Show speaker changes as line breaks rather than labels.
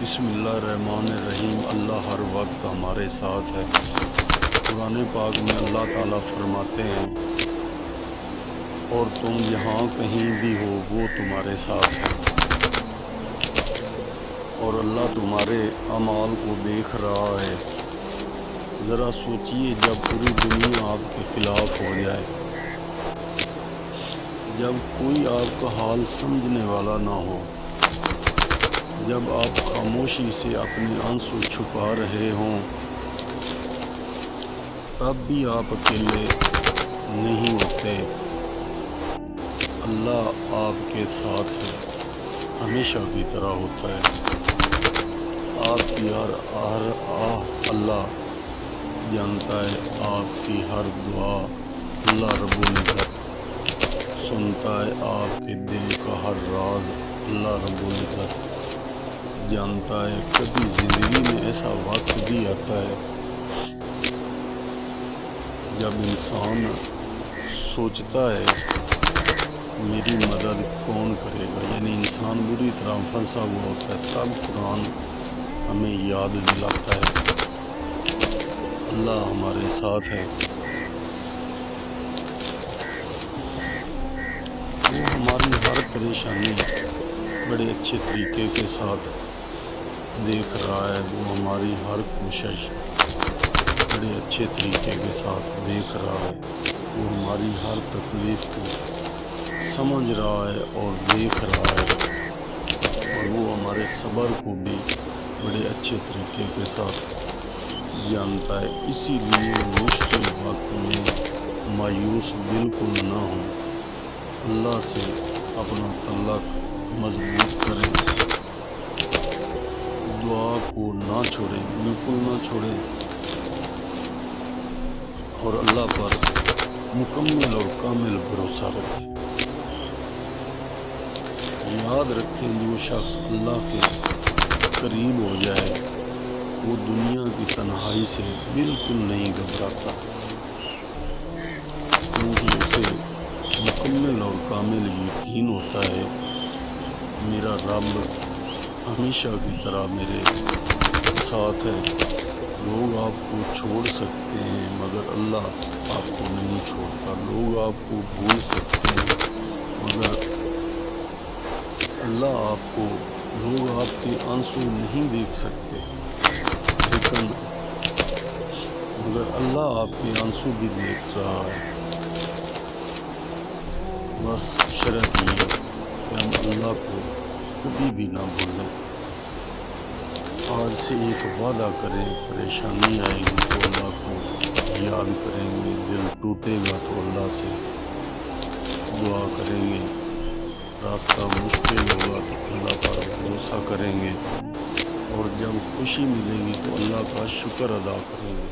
बिस्मिल्लाहिर्रहमानिर्रहीम। अल्लाह हर वक्त हमारे साथ है। कुरान पाक में अल्लाह ताला फरमाते हैं, और तुम जहाँ कहीं भी हो वो तुम्हारे साथ है, और अल्लाह तुम्हारे अमाल को देख रहा है। ज़रा सोचिए, जब पूरी दुनिया आपके खिलाफ हो जाए, जब कोई आपका हाल समझने वाला ना हो, जब आप खामोशी से अपने आंसू छुपा रहे हों, तब भी आप अकेले नहीं होते। अल्लाह आपके साथ है, हमेशा की तरह होता है। आपकी हर अल्लाह जानता है, आपकी हर दुआ अल्लाह रब्बुल इज़्ज़त सुनता है। आपके दिल का हर राज अल्लाह रब्बुल इज़्ज़त जानता है। कभी ज़िंदगी में ऐसा वक्त भी आता है जब इंसान सोचता है मेरी मदद कौन करेगा, यानी इंसान बुरी तरह फंसा हुआ होता है, तब कुरान हमें याद दिलाता है अल्लाह हमारे साथ है। वो हमारी हर परेशानी बड़े अच्छे तरीके के साथ देख रहा है। वो हमारी हर कोशिश बड़े अच्छे तरीके के साथ देख रहा है। वो हमारी हर तकलीफ़ को समझ रहा है और देख रहा है, और वो हमारे सब्र को भी बड़े अच्छे तरीके के साथ जानता है। इसीलिए मुश्किल वक्त में मायूस बिल्कुल ना हो, अल्लाह से अपना तल्लक मजबूत करें, दुआ को ना छोड़ें, बिल्कुल ना छोड़ें, और अल्लाह पर मुकम्मल और कामिल भरोसा रखें। याद रखें, जो शख्स अल्लाह के करीब हो जाए वो दुनिया की तन्हाई से बिल्कुल नहीं घबराता, क्योंकि उसे मुकम्मल और कामिल यकीन होता है मेरा रब हमेशा की तरह मेरे साथ है। लोग आपको छोड़ सकते हैं मगर अल्लाह आपको नहीं छोड़ता। लोग आपको भूल सकते हैं मगर अल्लाह आपको, लोग आपके आंसू नहीं देख सकते, लेकिन मगर अल्लाह आपके आंसू भी देख रहा है। बस शर्त ये कि हम अल्लाह को कभी भी ना भूलें। आज से एक वादा करें, परेशानी आएगी तो अल्लाह को याद करेंगे, दिल टूटेगा तो अल्लाह से दुआ करेंगे, रास्ता मुश्किल होगा तो अल्लाह पर भरोसा करेंगे, और जब खुशी मिलेगी तो अल्लाह का शुक्र अदा करेंगे।